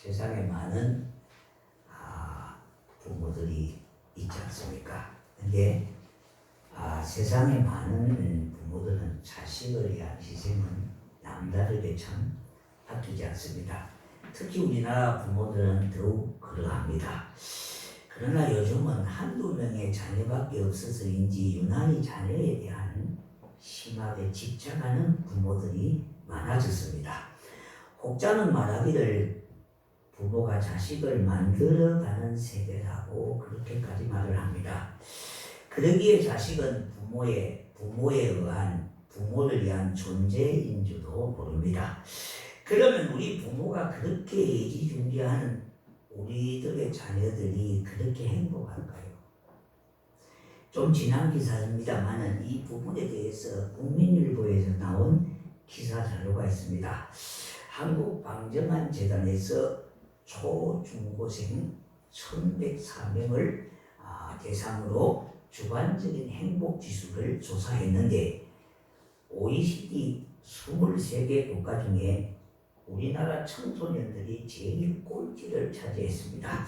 세상에 많은 부모들이 있지 않습니까? 근데 세상에 많은 부모들은 자식을 위한 희생은 남다르게 참 아끼지 않습니다. 특히 우리나라 부모들은 더욱 그러합니다. 그러나 요즘은 한두 명의 자녀밖에 없어서인지 유난히 자녀에 대한 심하게 집착하는 부모들이 많아졌습니다. 혹자는 말하기를 부모가 자식을 만들어가는 세대라고 그렇게까지 말을 합니다. 그러기에 자식은 부모를 위한 존재인 줄도 모릅니다. 그러면 우리 부모가 그렇게 애지중지하는 우리들의 자녀들이 그렇게 행복할까요? 좀 지난 기사입니다만은 이 부분에 대해서 국민일보에서 나온 기사 자료가 있습니다. 한국방정환재단에서 초중고생 1104명을 대상으로 주관적인 행복지수를 조사했는데 OECD 23개 국가 중에 우리나라 청소년들이 제일 꼴찌를 차지했습니다.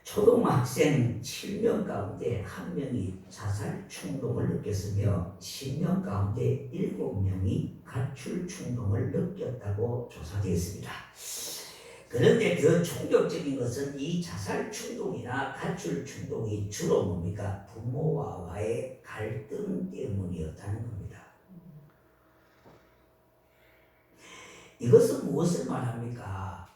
초등학생 7명 가운데 1명이 자살 충동을 느꼈으며 10명 가운데 7명이 가출 충동을 느꼈다고 조사되었습니다. 그런데 더 충격적인 것은 이 자살 충동이나 가출 충동이 주로 뭡니까? 부모와의 갈등 때문이었다는 겁니다. 이것은 무엇을 말합니까?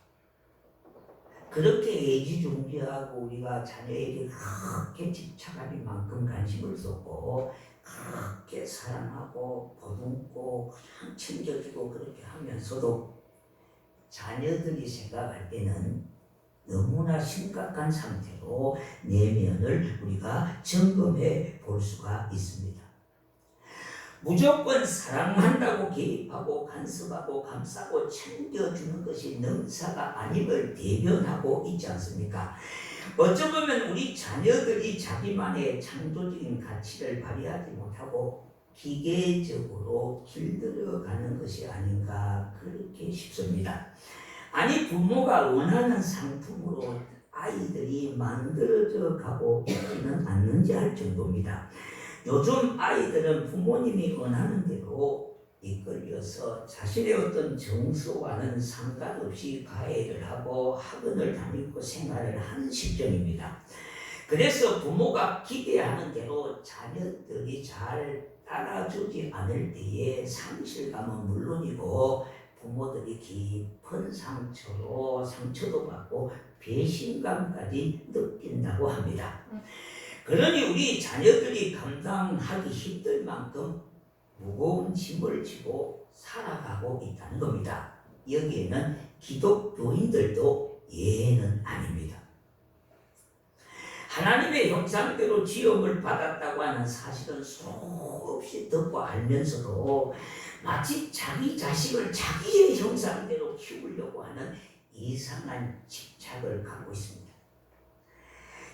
그렇게 애지중지하고 우리가 자녀에게 그렇게 집착하기만큼 관심을 쏟고 그렇게 사랑하고 보듬고 그냥 챙겨주고 그렇게 하면서도 자녀들이 생각할 때는 너무나 심각한 상태로 내면을 우리가 점검해 볼 수가 있습니다. 무조건 사랑한다고 개입하고 간섭하고 감싸고 챙겨주는 것이 능사가 아님을 대변하고 있지 않습니까? 어쩌면 우리 자녀들이 자기만의 창조적인 가치를 발휘하지 못하고 기계적으로 길들여가는 것이 아닌가 그렇게 싶습니다. 아니 부모가 원하는 상품으로 아이들이 만들어져 가고 있지는 않는지 할 정도입니다. 요즘 아이들은 부모님이 원하는 대로 이끌려서 자신의 어떤 정서와는 상관없이 가해를 하고 학원을 다니고 생활을 하는 실정입니다. 그래서 부모가 기대하는 대로 자녀들이 잘 따라주지 않을 때에 상실감은 물론이고 부모들이 깊은 상처도 받고 배신감까지 느낀다고 합니다. 그러니 우리 자녀들이 감당하기 힘들 만큼 무거운 짐을 지고 살아가고 있다는 겁니다. 여기에는 기독교인들도 예외는 아닙니다. 하나님의 형상대로 지음을 받았다고 하는 사실은 수없이 듣고 알면서도 마치 자기 자식을 자기의 형상대로 키우려고 하는 이상한 집착을 갖고 있습니다.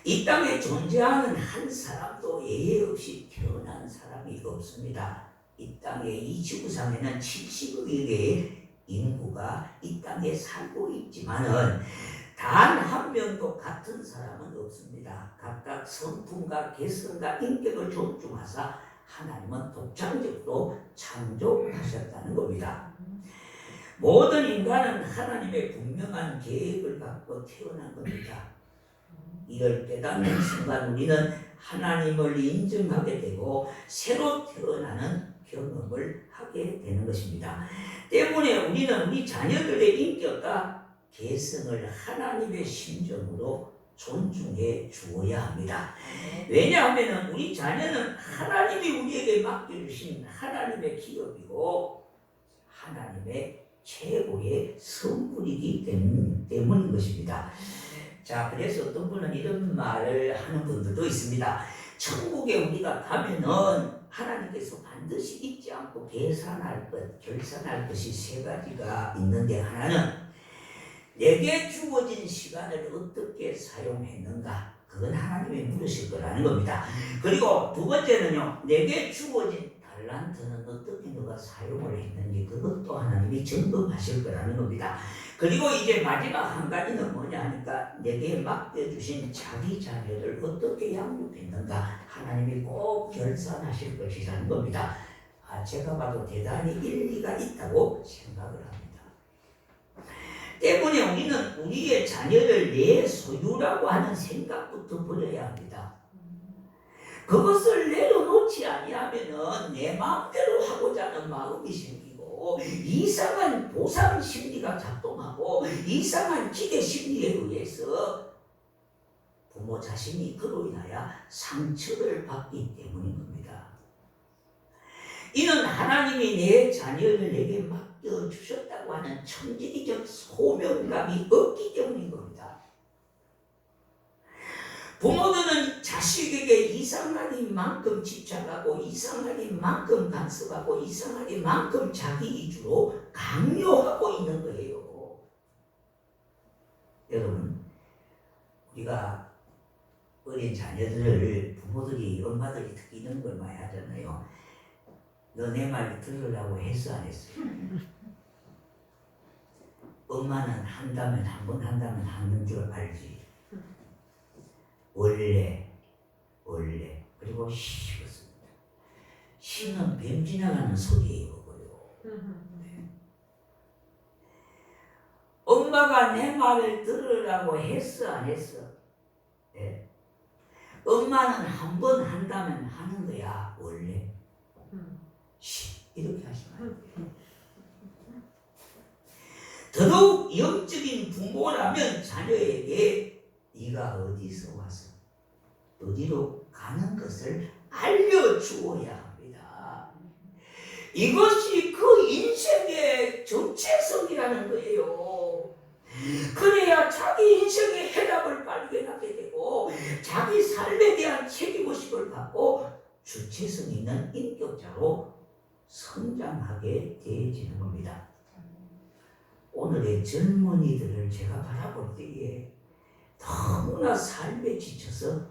이 땅에 존재하는 한 사람도 예외 없이 태어난 사람이 없습니다. 이 땅의 이 지구상에는 70억 개의 인구가 이 땅에 살고 있지만은 단 한 명도 같은 사람은 없습니다. 각각 성품과 개성과 인격을 존중하사 하나님은 독창적으로 창조하셨다는 겁니다. 모든 인간은 하나님의 분명한 계획을 갖고 태어난 겁니다. 이걸 깨닫는 순간 우리는 하나님을 인정하게 되고 새로 태어나는 경험을 하게 되는 것입니다. 때문에 우리는 우리 자녀들의 인격과 개성을 하나님의 심정으로 존중해 주어야 합니다. 왜냐하면 우리 자녀는 하나님이 우리에게 맡겨주신 하나님의 기업이고 하나님의 최고의 선물이기 때문인 것입니다. 자, 그래서 어떤 분은 이런 말을 하는 분들도 있습니다. 천국에 우리가 가면은 하나님께서 반드시 잊지 않고 결산할 것이 세 가지가 있는데 하나는 내게 주어진 시간을 어떻게 사용했는가? 그건 하나님이 물으실 거라는 겁니다. 그리고 두 번째는요, 내게 주어진 달란트는 어떻게 너가 사용을 했는지 그것도 하나님이 점검하실 거라는 겁니다. 그리고 이제 마지막 한 가지는 뭐냐 하니까 내게 맡겨주신 자기 자녀를 어떻게 양육했는가 하나님이 꼭 결산하실 것이라는 겁니다. 제가 봐도 대단히 일리가 있다고 생각을 합니다. 때문에 우리는 우리의 자녀를 내 소유라고 하는 생각부터 버려야 합니다. 그것을 내려놓지 아니하면은 내 마음대로 하고자 하는 마음이 생기고 이상한 보상 심리가 작동하고 이상한 기대 심리에 의해서 부모 자신이 그로 인하여 상처를 받기 때문인 겁니다. 이는 하나님이 내 자녀를 내게 맡겨주셨다고 하는 천지적 소명감이 없기 때문인 겁니다. 부모들은 자식에게 이상하긴 만큼 집착하고 이상하긴 만큼 간섭하고 이상하긴 만큼 자기 위주로 강요하고 있는 거예요. 여러분, 우리가 어린 자녀들을 부모들이 엄마들이 특히 이런 걸 많이 하잖아요. 너 내 말 들으라고 했어 안 했어? 엄마는 한다면 한 번 한다면 하는 줄 알지. 원래 그리고 시였습니다. 시는 뱀 지나가는 소리예요. 네. 엄마가 내 말을 들으라고 했어 안 했어? 네. 엄마는 한 번 한다면 하는 거야. 원래 시 이렇게 하시면 더더욱 영적인 부모라면 자녀에게 네가 어디서 와서 어디로 가는 것을 알려주어야 합니다. 이것이 그 인생의 정체성이라는 거예요. 그래야 자기 인생의 해답을 발견하게 되고 자기 삶에 대한 책임의식을 갖고 주체성 있는 인격자로 성장하게 되어지는 겁니다. 오늘의 젊은이들을 제가 바라볼 때에 너무나 삶에 지쳐서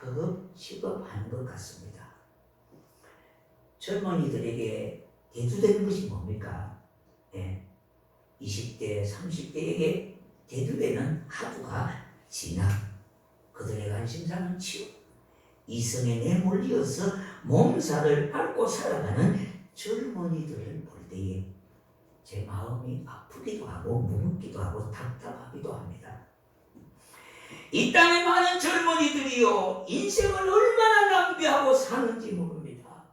허겁지겁한 것 같습니다. 젊은이들에게 대두되는 것이 뭡니까? 20대, 30대에게 대두되는 하루가 진학, 그들의 관심사는 치유, 이성에 내몰려서 몸살을 앓고 살아가는 젊은이들을 볼 때에 제 마음이 아프기도 하고 무겁기도 하고 답답하기도 합니다. 이 땅의 많은 젊은이들이요 인생을 얼마나 낭비하고 사는지 모릅니다.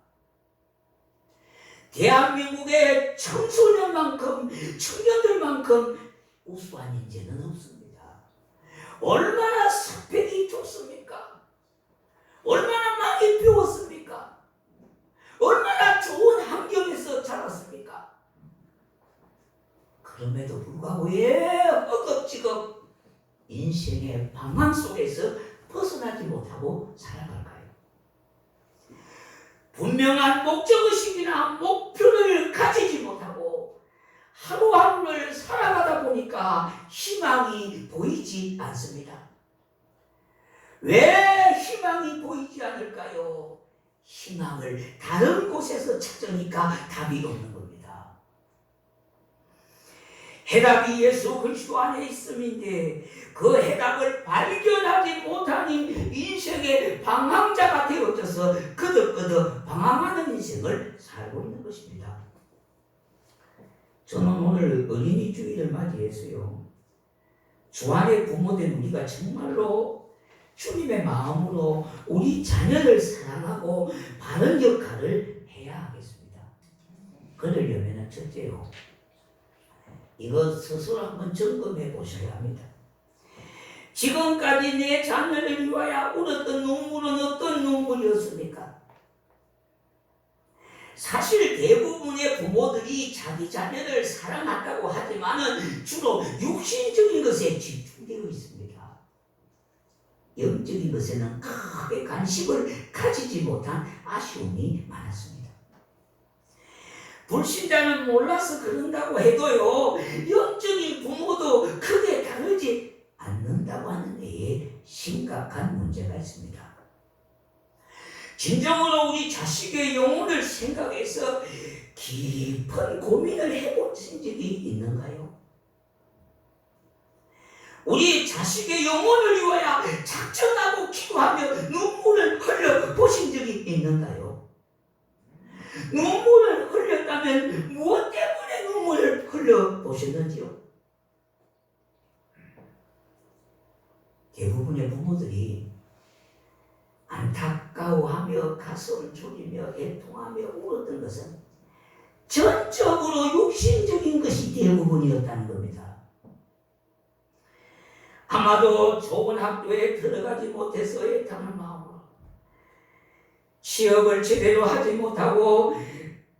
대한민국의 청소년만큼 청년들만큼 우수한 인재는 없습니다. 얼마나 스펙이 좋습니까? 얼마나 많이 배웠습니까? 얼마나 좋은 환경에서 자랐습니까? 그럼에도 불구하고 왜 허겁지겁 인생의 방황 속에서 벗어나지 못하고 살아갈까요? 분명한 목적의식이나 목표를 가지지 못하고 하루하루를 살아가다 보니까 희망이 보이지 않습니다. 왜 희망이 보이지 않을까요? 희망을 다른 곳에서 찾으니까 답이 없는 겁니다. 해답이 예수 그리스도 안에 있음인데 그 해답을 발견하지 못하니 인생의 방황자가 되어져서 거듭거듭 방황하는 인생을 살고 있는 것입니다. 저는 오늘 어린이 주일을 맞이해서요. 주안의 부모된 우리가 정말로 주님의 마음으로 우리 자녀를 사랑하고 바른 역할을 해야 하겠습니다. 그러려면 첫째요. 이거 스스로 한번 점검해 보셔야 합니다. 지금까지 내 자녀를 위하여 울었던 눈물은 어떤 눈물이었습니까? 사실 대부분의 부모들이 자기 자녀를 사랑한다고 하지만은 주로 육신적인 것에 집중되어 있습니다. 영적인 것에는 크게 관심을 가지지 못한 아쉬움이 많았습니다. 불신자는 몰라서 그런다고 해도요, 영적인 부모도 크게 다르지 않는다고 하는 데에 심각한 문제가 있습니다. 진정으로 우리 자식의 영혼을 생각해서 깊은 고민을 해보신 적이 있는가요? 우리 자식의 영혼을 위하여 작정하고 기도하며 눈물을 흘려 보신 적이 있는가요? 눈물을 흘렸다면 무엇 때문에 눈물을 흘려 보셨는지요? 대부분의 부모들이 안타까워하며 가슴 졸이며 애통하며 울었던 것은 전적으로 육신적인 것이 대부분이었다는 겁니다. 아마도 좋은 학교에 들어가지 못해서 애타는 마음으로, 취업을 제대로 하지 못하고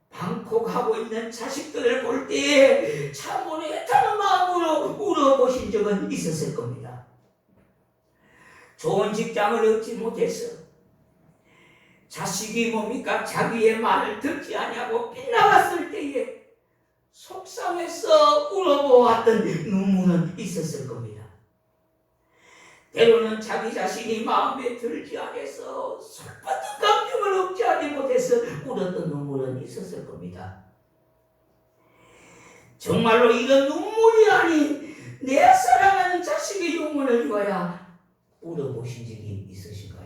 방콕하고 있는 자식들을 볼 때에 참으로 애타는 마음으로 울어보신 적은 있었을 겁니다. 좋은 직장을 얻지 못해서 자식이 뭡니까? 자기의 말을 듣지 아니하고 빗나갔을 때에 속상해서 울어보았던 눈물은 있었을 겁니다. 때로는 자기 자신이 마음에 들지 않아서 슬펐던 감정을 억제하지 못해서 울었던 눈물은 있었을 겁니다. 정말로 이런 눈물이 아닌 내 사랑하는 자식의 영혼을 위하여 울어보신 적이 있으신가요?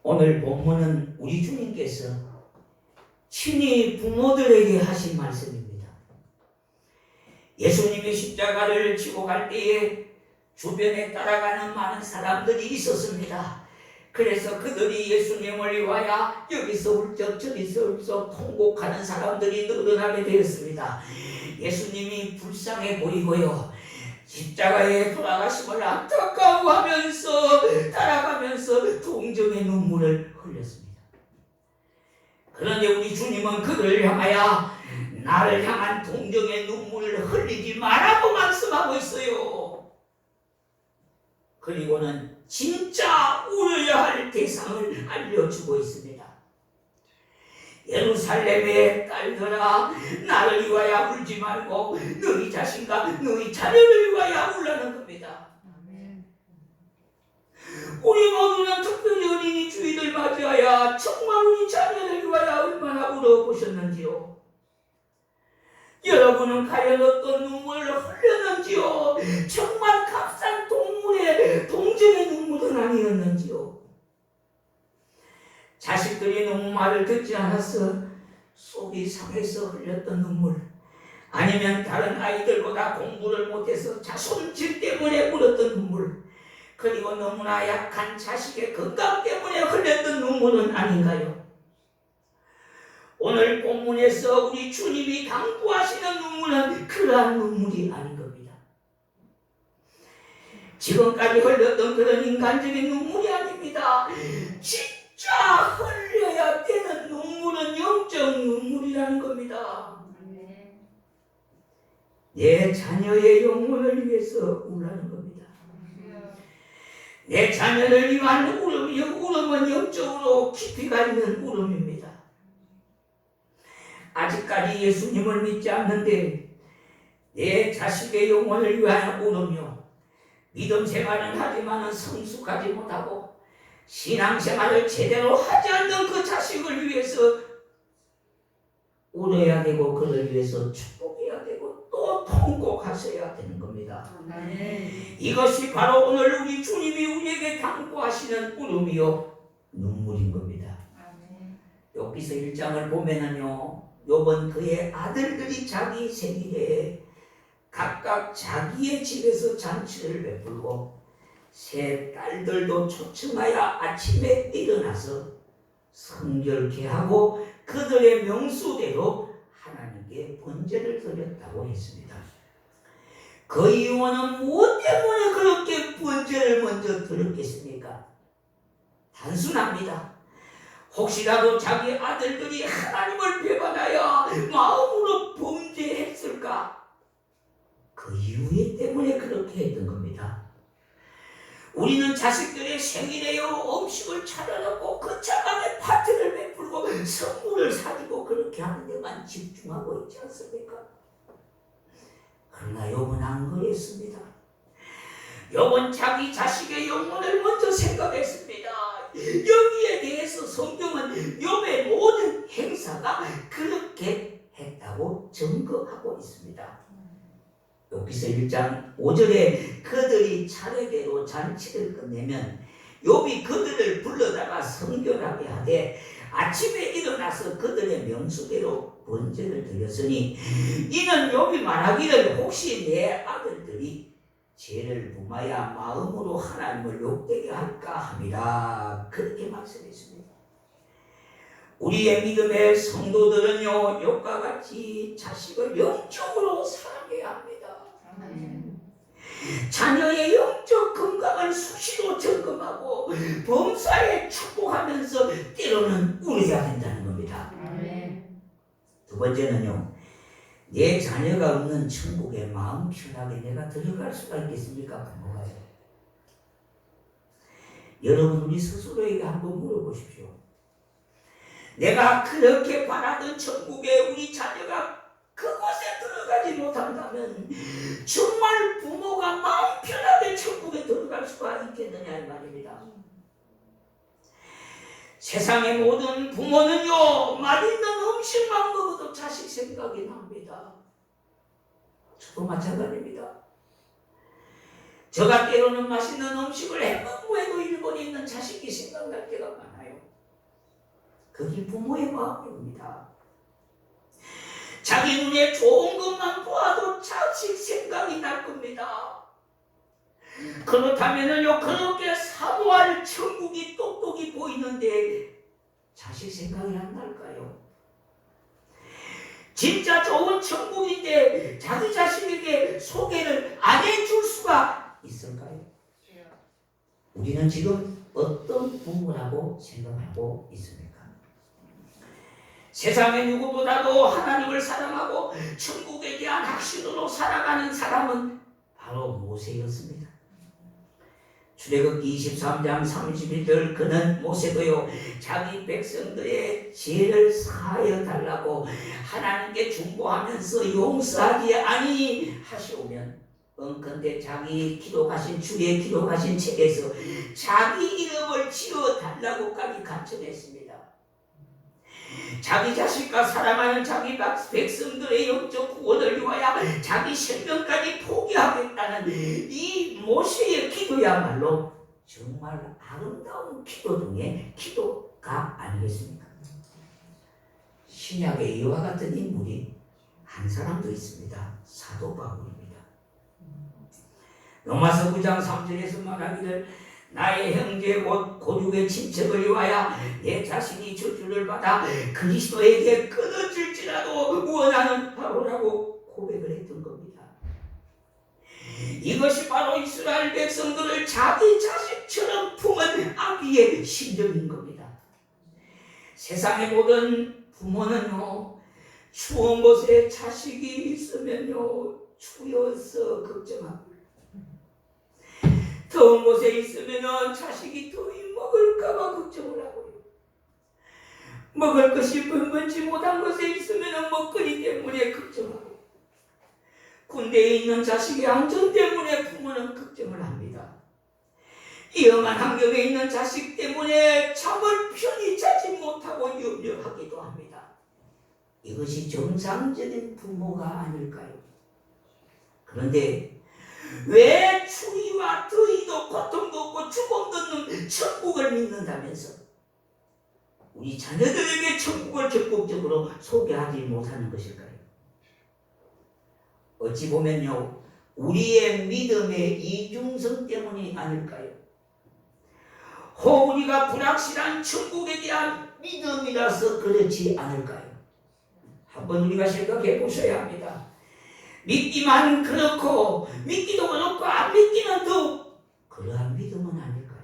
오늘 본문은 우리 주님께서 친히 부모들에게 하신 말씀입니다. 예수님이 십자가를 지고 갈 때에 주변에 따라가는 많은 사람들이 있었습니다. 그래서 그들이 예수님을 위하여 여기서 울적 저기서 울적 통곡하는 사람들이 늘어나게 되었습니다. 예수님이 불쌍해 보이고요, 십자가에 돌아가심을 안타까워하면서 따라가면서 동정의 눈물을 흘렸습니다. 그런데 우리 주님은 그들을 향하여 나를 향한 동정의 눈물을 흘리지 말라고 말씀하고 있어요. 그리고는 진짜 울어야 할 대상을 알려주고 있습니다. 예루살렘의 딸들아, 나를 위하여 울지 말고 너희 자신과 너희 자녀를 위하여 울라는 겁니다. 우리 모두는 특별히 어린이 주일을 맞이하여 정말 우리 자녀를 위하여 얼마나 울어보셨는지요? 여러분은 과연 어떤 눈물을 흘렸는지요? 정말 값싼 동정의 눈물은 아니었는지요? 자식들이 너무 말을 듣지 않아서 속이 상해서 흘렸던 눈물, 아니면 다른 아이들보다 공부를 못해서 자손질 때문에 울었던 눈물, 그리고 너무나 약한 자식의 건강 때문에 흘렸던 눈물은 아닌가요? 오늘 본문에서 우리 주님이 당부하시는 눈물은 그러한 눈물이 아닌 겁니다. 지금까지 흘렸던 그런 인간적인 눈물이 아닙니다. 진짜 흘려야 되는 눈물은 영적 눈물이라는 겁니다. 내 자녀의 영혼을 위해서 울라는 겁니다. 내 자녀를 위한 울음은 영적으로 깊이가 있는 울음입니다. 아직까지 예수님을 믿지 않는데 내 자식의 영혼을 위하여 울으며 믿음 생활은 하지만 성숙하지 못하고 신앙생활을 제대로 하지 않는 그 자식을 위해서 울어야 되고 그를 위해서 축복해야 되고 또 통곡하셔야 되는 겁니다. 이것이 바로 오늘 우리 주님이 우리에게 당부하시는 울음이요 눈물인 겁니다. 욥기서 1장을 보면은요, 욥은 그의 아들들이 자기 생일에 각각 자기의 집에서 잔치를 베풀고 세 딸들도 초청하여 아침에 일어나서 성결케 하고 그들의 명수대로 하나님께 번제를 드렸다고 했습니다. 그 이유는 무엇 때문에 그렇게 번제를 먼저 드렸겠습니까? 단순합니다. 혹시라도 자기 아들들이 하나님을 배반하여 마음으로 범죄했을까? 그 이유 때문에 그렇게 했던 겁니다. 우리는 자식들의 생일에요 음식을 차려놓고 그 자방에 파티를 베풀고 선물을 사주고 그렇게 하는 데만 집중하고 있지 않습니까? 그러나 욥은 안 그랬습니다. 욥은 자기 자식의 영혼을 먼저 생각했습니다. 여기에 대해서 성경은 욥의 모든 행사가 그렇게 했다고 증거하고 있습니다. 욥기서 1장 5절에 그들이 차례대로 잔치를 끝내면 욥이 그들을 불러다가 성결하게 하되 아침에 일어나서 그들의 명수대로 번제를 드렸으니 이는 욥이 말하기를 혹시 내 아들들이 죄를 범하여 마음으로 하나님을 욕되게 할까 함이라 그렇게 말씀했습니다. 우리의 믿음의 성도들은요 욥과 같이 자식을 영적으로 사랑해야 합니다. 자녀의 영적 건강을 수시로 점검하고 범사에 축복하면서 때로는 울어야 된다는 겁니다. 두 번째는요, 내 자녀가 없는 천국에 마음 편하게 내가 들어갈 수가 있겠습니까? 부모가요. 여러분 우리 스스로에게 한번 물어보십시오. 내가 그렇게 바라던 천국에 우리 자녀가 그곳에 들어가지 못한다면 정말 부모가 마음 편하게 천국에 들어갈 수가 있겠느냐 이 말입니다. 세상의 모든 부모는요 맛있는 음식만 먹어도 자식 생각이 납니다. 저도 마찬가지입니다. 저가 때로는 맛있는 음식을 해먹고해도 일본에 있는 자식이 생각날 때가 많아요. 그게 부모의 마음입니다. 자기 눈에 좋은 것만 보아도 자식 생각이 날 겁니다. 그렇다면요 그렇게 사모할 천국이 똑똑히 보이는데 자식 생각이 안 날까요? 진짜 좋은 천국인데 자기 자식에게 소개를 안 해줄 수가 있을까요? 우리는 지금 어떤 부모라고 생각하고 있습니까? 세상의 누구보다도 하나님을 사랑하고 천국에 대한 확신으로 살아가는 사람은 바로 모세였습니다. 출애굽기 23장 31절 그는 모세도요 자기 백성들의 죄를 사하여 달라고 하나님께 중보하면서 용서하지 아니하시오면 근데 자기 기록하신 주의 기록하신 책에서 자기 이름을 지어 달라고까지 간청했습니다. 자기 자식과 사랑하는 자기 백성들의 영적 구원을 위하여 자기 생명까지 포기하겠다는 이 모세의 기도야말로 정말 아름다운 기도 중에 기도가 아니겠습니까? 신약에 이와 같은 인물이 한 사람도 있습니다. 사도 바울입니다. 로마서 9장 3절에서 말하기를 나의 형제 곧 고륙의 친척을 위하여 내 자신이 저주를 받아 그리스도에게 끊어질지라도 원하는 바로라고 고백을 했던 겁니다. 이것이 바로 이스라엘 백성들을 자기 자식처럼 품은 아비의 심정인 겁니다. 세상의 모든 부모는요 추운 곳에 자식이 있으면요 추워서 걱정합니다. 더운 곳에 있으면 자식이 더위 먹을까봐 걱정을 하고요. 먹을 것이 번번지 못한 곳에 있으면 먹거리 때문에 걱정하고 군대에 있는 자식의 안전 때문에 부모는 걱정을 합니다. 위험한 환경에 있는 자식 때문에 잠을 편히 자지 못하고 염려하기도 합니다. 이것이 정상적인 부모가 아닐까요? 그런데 왜 추위와 더위도 고통도 없고 죽음도 없는 천국을 믿는다면서 우리 자녀들에게 천국을 적극적으로 소개하지 못하는 것일까요? 어찌 보면요 우리의 믿음의 이중성 때문이 아닐까요? 혹 우리가 불확실한 천국에 대한 믿음이라서 그렇지 않을까요? 한번 우리가 생각해 보셔야 합니다. 믿기만 그렇고 믿기도 그렇고 안 믿기는 더욱 그러한 믿음은 아닐까요?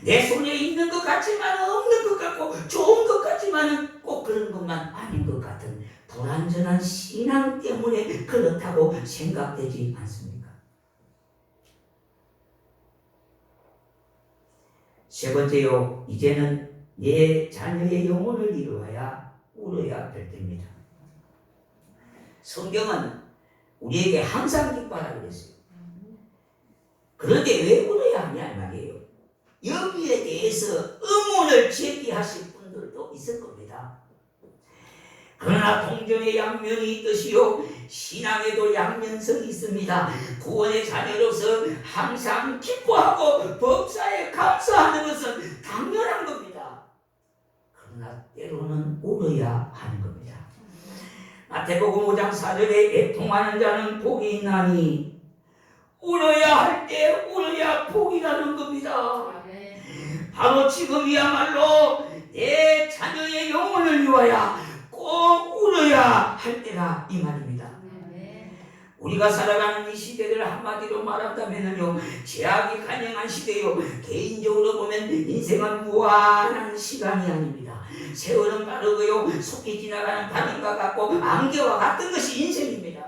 내 손에 있는 것 같지만 없는 것 같고 좋은 것 같지만 꼭 그런 것만 아닌 것 같은 불완전한 신앙 때문에 그렇다고 생각되지 않습니까? 세 번째요, 이제는 내 자녀의 영혼을 이루어야 울어야 될 때입니다. 성경은 우리에게 항상 기뻐하라고 그랬어요. 그런데 왜 울어야 하냐 이 말이에요. 여기에 대해서 의문을 제기하실 분들도 있을 겁니다. 그러나 동전의 양면이 있듯이요 신앙에도 양면성이 있습니다. 구원의 자녀로서 항상 기뻐하고 범사에 감사하는 것은 당연한 겁니다. 그러나 때로는 울어야 하는 겁니다. 마태복음 5장 4절에 애통하는 자는 복이 있나니 울어야 할 때 울어야 복이라는 겁니다. 바로 지금이야말로 내 자녀의 영혼을 위하여 꼭 울어야 할 때라 이 말입니다. 우리가 살아가는 이 시대를 한마디로 말한다면요 제약이 간영한 시대요. 개인적으로 보면 인생은 무한한 시간이 아닙니다. 세월은 빠르고요 속히 지나가는 바람과 같고 안개와 같은 것이 인생입니다.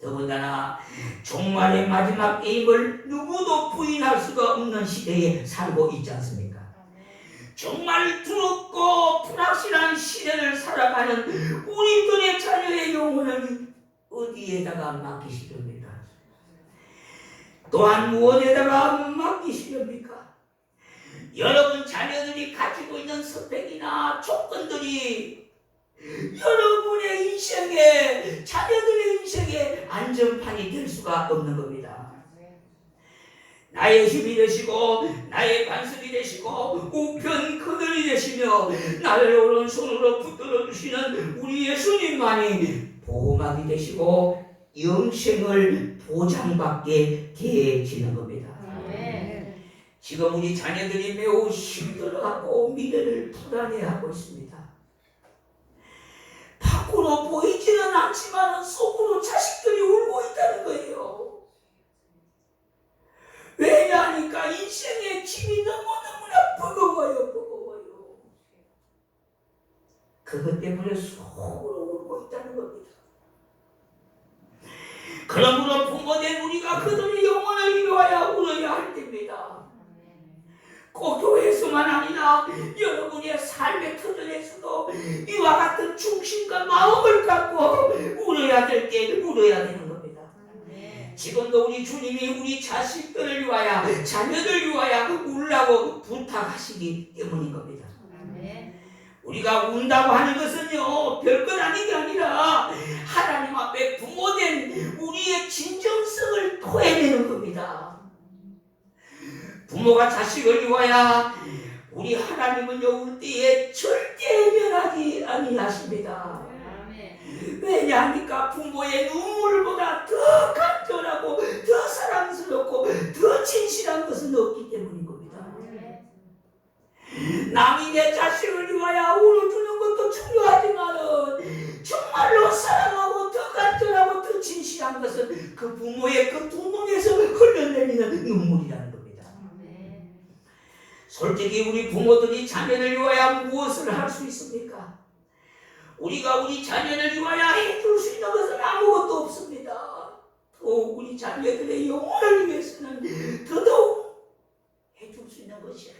더군다나 종말의 마지막 게임을 누구도 부인할 수가 없는 시대에 살고 있지 않습니까? 정말 두렵고 불확실한 시대를 살아가는 우리들의 자녀의 영혼을 어디에다가 맡기시렵니까? 또한 무엇에다가 맡기시렵니까? 여러분 자녀들이 가지고 있는 스펙이나 조건들이 여러분의 인생에 자녀들의 인생에 안전판이 될 수가 없는 겁니다. 나의 힘이 되시고 나의 반석이 되시고 우편 그늘이 되시며 나를 오른손으로 붙들어 주시는 우리 예수님만이 보호막이 되시고 영생을 보장받게 되어지는 겁니다. 지금 우리 자녀들이 매우 힘들어하고 미래를 불안해하고 있습니다. 밖으로 보이지는 않지만 속으로 자식들이 울고 있다는 거예요. 왜냐하니까 인생의 짐이 너무너무나 버거워요. 그것 때문에 속으로 울고 있다는 겁니다. 그러므로 부모된 우리가 그들의 영혼을 위하여 울어야 할 때입니다. 꼭 교회에서만 아니라 여러분의 삶의 터전에서도 이와 같은 중심과 마음을 갖고 울어야 될 때 울어야 되는 겁니다. 지금도 우리 주님이 우리 자식들을 위하여 자녀들 위하여 울라고 부탁하시기 때문인 겁니다. 우리가 운다고 하는 것은요 별것 아닌 게 아니라 하나님 앞에 부모된 우리의 진정성을 토해내는 겁니다. 부모가 자식을 위하여 우리 하나님은요 울 때에 절대 해면하지 아니하십니다. 왜냐하니까 부모의 눈물보다 더 간절하고 더 사랑스럽고 더 진실한 것은 없기 때문인 겁니다. 남이 내 자식을 위하여 울어주는 것도 중요하지만 정말로 사랑하고 더 간절하고 더 진실한 것은 그 부모의 그 두 눈에서 흘러내리는 눈물이라는 겁니다. 솔직히 우리 부모들이 자녀를 위하여 무엇을 할 수 있습니까? 우리가 우리 자녀를 위하여 해줄 수 있는 것은 아무것도 없습니다. 더욱 우리 자녀들의 영혼을 위해서는 더더욱 해줄 수 있는 것이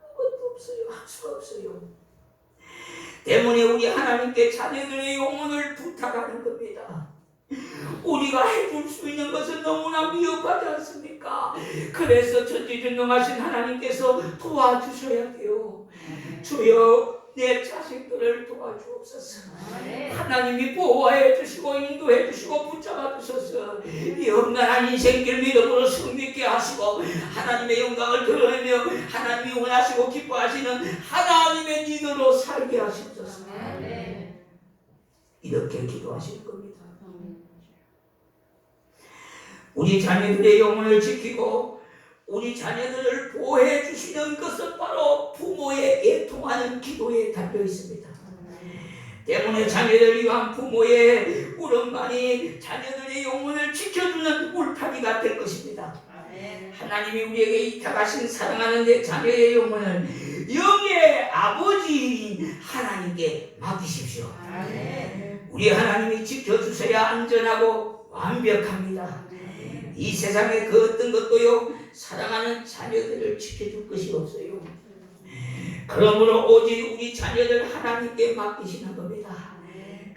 아무것도 없어요. 할 수가 없어요. 때문에 우리 하나님께 자녀들의 영혼을 부탁하는 겁니다. 우리가 해줄 수 있는 것은 너무나 미흡하지 않습니까? 그래서 전지전능하신 하나님께서 도와주셔야 돼요. 주여 내 자식들을 도와주옵소서. 하나님이 보호해 주시고 인도해 주시고 붙잡아 주셔서 영원한 인생길 믿음으로 승리케 하시고 하나님의 영광을 드러내며 하나님이 원하시고 기뻐하시는 하나님의 리더로 살게 하시옵소서. 이렇게 기도하실 겁니다. 우리 자녀들의 영혼을 지키고 우리 자녀들을 보호해 주시는 것은 바로 부모의 애통하는 기도에 달려 있습니다. 때문에 자녀들을 위한 부모의 울음만이 자녀들의 영혼을 지켜주는 울타리가 될 것입니다. 하나님이 우리에게 이탁하신 사랑하는 내 자녀의 영혼을 영의 아버지인 하나님께 맡기십시오. 우리 하나님이 지켜주셔야 안전하고 완벽합니다. 이 세상에 그 어떤 것도요 사랑하는 자녀들을 지켜줄 것이 없어요. 그러므로 오직 우리 자녀들 하나님께 맡기시는 겁니다.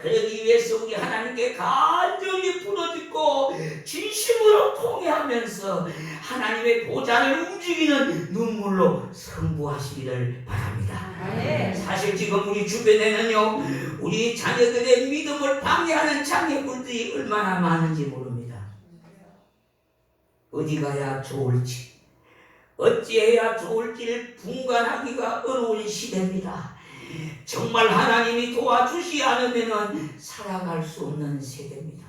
그러기 위해서 우리 하나님께 간절히 부르짖고 진심으로 통회하면서 하나님의 보좌를 움직이는 눈물로 승부하시기를 바랍니다. 사실 지금 우리 주변에는요, 우리 자녀들의 믿음을 방해하는 장애물들이 얼마나 많은지 모릅니다. 어디 가야 좋을지, 어찌해야 좋을지를 분간하기가 어려운 시대입니다. 정말 하나님이 도와주시 않으면 살아갈 수 없는 세대입니다.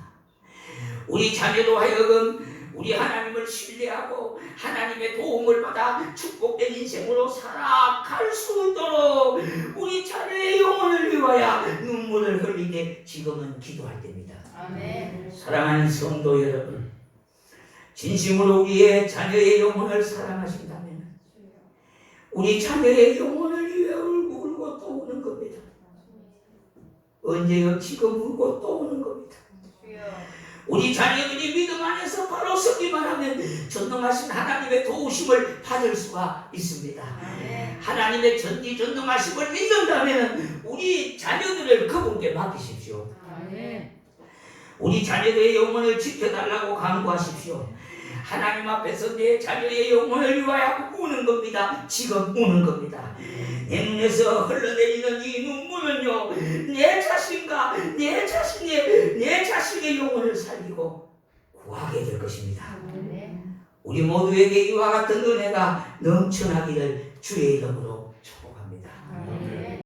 우리 자녀도 하여금 우리 하나님을 신뢰하고 하나님의 도움을 받아 축복된 인생으로 살아갈 수 있도록 우리 자녀의 영혼을 위하여 눈물을 흘리게 지금은 기도할 때입니다. 아멘. 사랑하는 성도 여러분, 진심으로 우리의 자녀의 영혼을 사랑하신다면 우리 자녀의 영혼을 위해 울고 또 우는 겁니다. 언제요? 지금 울고 또 우는 겁니다. 우리 자녀들이 믿음 안에서 바로 서기만 하면 전능하신 하나님의 도우심을 받을 수가 있습니다. 하나님의 전지전능하심을 믿는다면 우리 자녀들을 그분께 맡기십시오. 우리 자녀들의 영혼을 지켜달라고 간구하십시오. 하나님 앞에서 내 자녀의 영혼을 위하여 우는 겁니다. 지금 우는 겁니다. 내 눈에서 흘러내리는 이 눈물은요, 내 자신과 내 자신의 영혼을 살리고 구하게 될 것입니다. 우리 모두에게 이와 같은 은혜가 넘쳐나기를 주의 이름으로